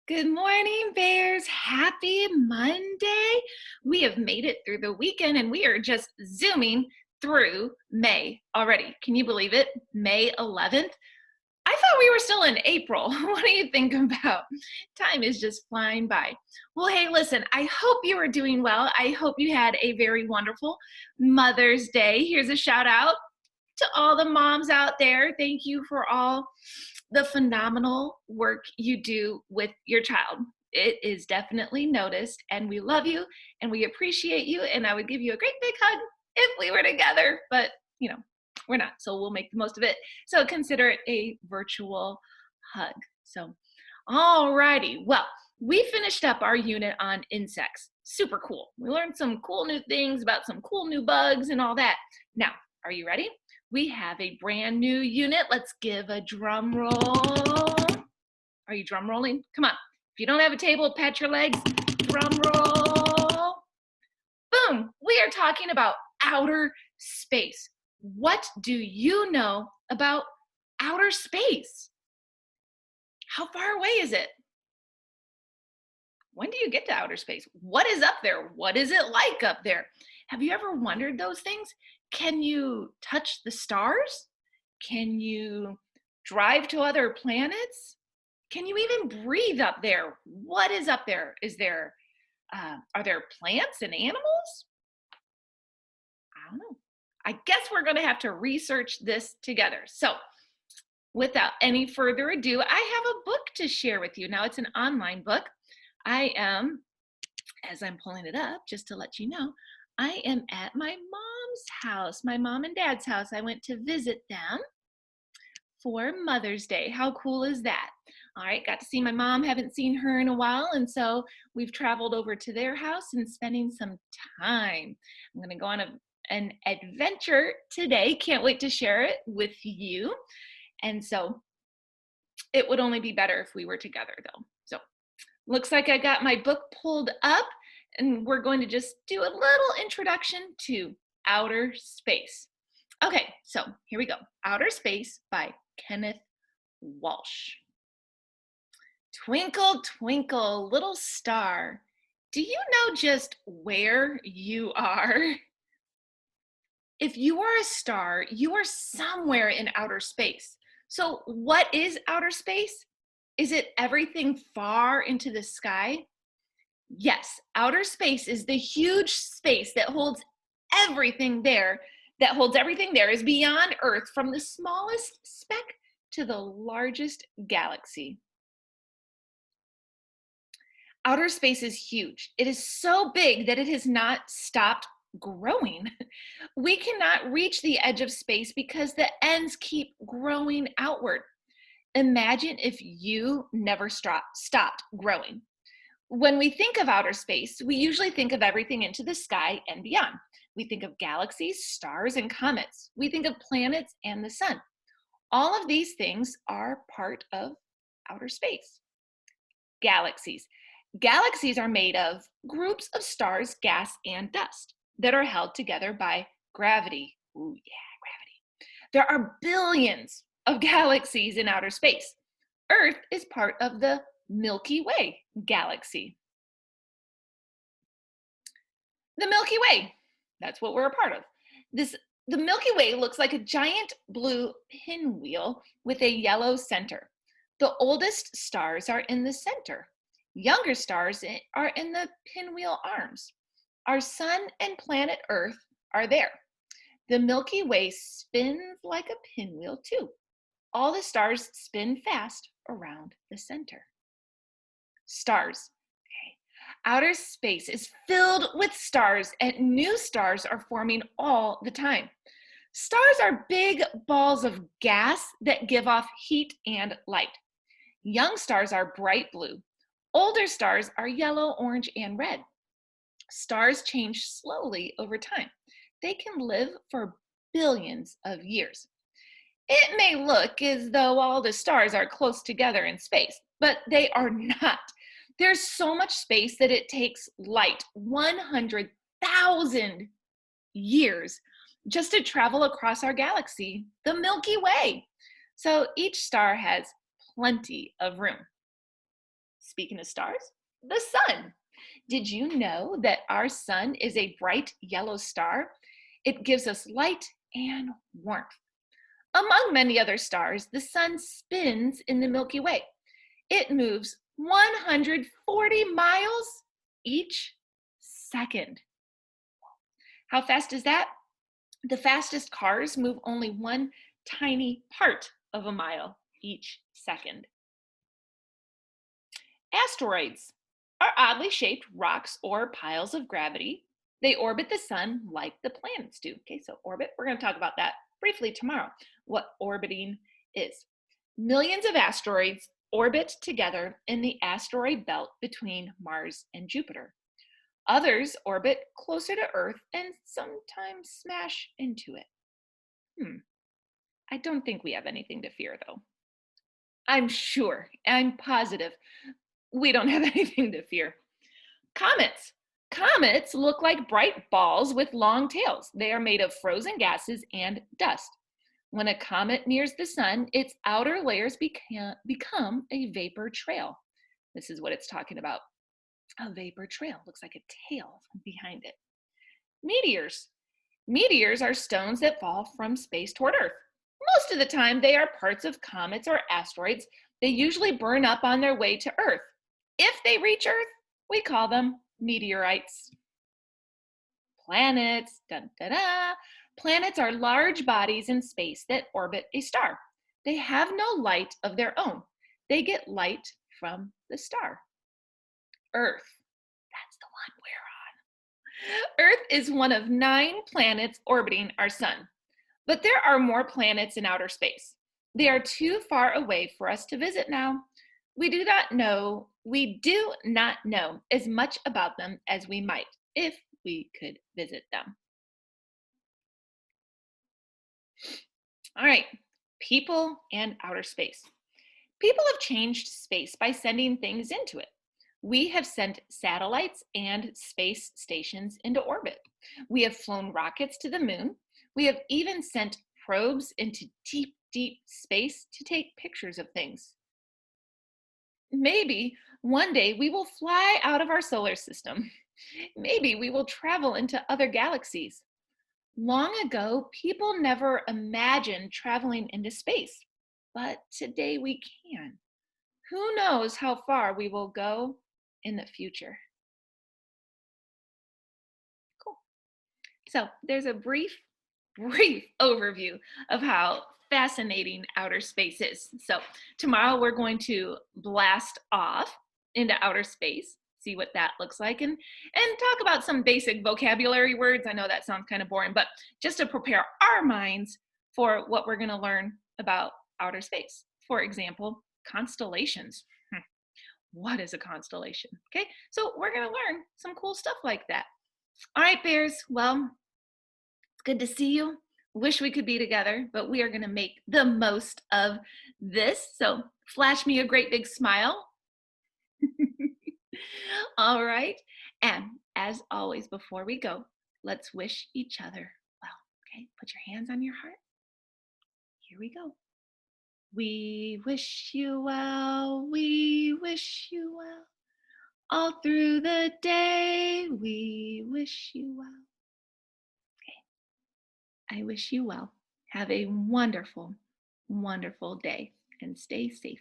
Good morning, Bears. Happy Monday. We have made it through the weekend and we are just zooming through May already. Can you believe it? May 11th. I thought we were still in April. What do you think about? Time is just flying by. Well, hey, listen, I hope you are doing well. I hope you had a very wonderful Mother's Day. Here's a shout out to all the moms out there. Thank you for all the phenomenal work you do with your child. It is definitely noticed, and we love you and we appreciate you. And I would give you a great big hug if we were together, but we're not, so we'll make the most of it. So consider it a virtual hug. So, all righty. Well, we finished up our unit on insects. Super cool. We learned some cool new things about some cool new bugs and all that. Now, are you ready? We have a brand new unit. Let's give a drum roll. Are you drum rolling? Come on. If you don't have a table, pat your legs. Drum roll. Boom. We are talking about outer space. What do you know about outer space? How far away is it? When do you get to outer space? What is up there? What is it like up there? Have you ever wondered those things? Can you touch the stars? Can you drive to other planets? Can you even breathe up there? What is up there? Are there plants and animals? I don't know. I guess we're going to have to research this together. So without any further ado, I have a book to share with you. Now it's an online book. I am, as I'm pulling it up, just to let you know, I am at my mom's house, my mom and dad's house. I went to visit them for Mother's Day. How cool is that? All right, got to see my mom, haven't seen her in a while, and so we've traveled over to their house and spending some time. I'm gonna go on an adventure today. Can't wait to share it with you. And so it would only be better if we were together though. So looks like I got my book pulled up and we're going to just do a little introduction to outer space. Okay, so here we go. Outer Space by Kenneth Walsh. Twinkle, twinkle, little star, do you know just where you are? If you are a star, you are somewhere in outer space. So what is outer space? Is it everything far into the sky? Yes, outer space is the huge space that holds everything there, is beyond Earth, from the smallest speck to the largest galaxy. Outer space is huge. It is so big that it has not stopped growing. We cannot reach the edge of space because the ends keep growing outward. Imagine if you never stopped growing. When we think of outer space, we usually think of everything into the sky and beyond. We think of galaxies, stars, and comets. We think of planets and the sun. All of these things are part of outer space. Galaxies. Galaxies are made of groups of stars, gas, and dust that are held together by gravity. Ooh, yeah, gravity. There are billions of galaxies in outer space. Earth is part of the Milky Way galaxy. The Milky Way, that's what we're a part of. The Milky Way looks like a giant blue pinwheel with a yellow center. The oldest stars are in the center. Younger stars are in the pinwheel arms. Our sun and planet Earth are there. The Milky Way spins like a pinwheel too. All the stars spin fast around the center. Stars. Okay. Outer space is filled with stars, and new stars are forming all the time. Stars are big balls of gas that give off heat and light. Young stars are bright blue. Older stars are yellow, orange, and red. Stars change slowly over time. They can live for billions of years. It may look as though all the stars are close together in space, but they are not. There's so much space that it takes light 100,000 years just to travel across our galaxy, the Milky Way. So each star has plenty of room. Speaking of stars, the sun. Did you know that our sun is a bright yellow star? It gives us light and warmth. Among many other stars, the sun spins in the Milky Way. It moves 140 miles each second. How fast is that? The fastest cars move only one tiny part of a mile each second. Asteroids are oddly shaped rocks or piles of gravity. They orbit the sun like the planets do. Okay, so orbit, we're going to talk about that briefly tomorrow, what orbiting is. Millions of asteroids orbit together in the asteroid belt between Mars and Jupiter. Others orbit closer to Earth and sometimes smash into it. I don't think we have anything to fear, though. I'm positive we don't have anything to fear. Comets. Comets look like bright balls with long tails. They are made of frozen gases and dust. When a comet nears the sun, its outer layers become a vapor trail. This is what it's talking about. A vapor trail looks like a tail behind it. Meteors. Meteors are stones that fall from space toward Earth. Most of the time, they are parts of comets or asteroids. They usually burn up on their way to Earth. If they reach Earth, we call them meteorites. Planets. Dun, da, da. Planets are large bodies in space that orbit a star. They have no light of their own. They get light from the star. Earth. That's the one we're on. Earth is one of 9 planets orbiting our sun. But there are more planets in outer space. They are too far away for us to visit now. We do not know as much about them as we might if we could visit them. All right, people and outer space. People have changed space by sending things into it. We have sent satellites and space stations into orbit. We have flown rockets to the moon. We have even sent probes into deep, deep space to take pictures of things. Maybe one day we will fly out of our solar system. Maybe we will travel into other galaxies. Long ago, people never imagined traveling into space, but today we can. Who knows how far we will go in the future? Cool. So there's a brief overview of how fascinating outer space is. So tomorrow we're going to blast off into outer space, see what that looks like, and talk about some basic vocabulary words. I know that sounds kind of boring, but just to prepare our minds for what we're going to learn about outer space. For example, constellations. What is a constellation? Okay, so we're going to learn some cool stuff like that. All right, bears. Well, good to see you. Wish we could be together, but we are going to make the most of this. So flash me a great big smile. All right. And as always, before we go, let's wish each other well. Okay. Put your hands on your heart. Here we go. We wish you well. We wish you well. All through the day, we wish you well. I wish you well. Have a wonderful, wonderful day and stay safe.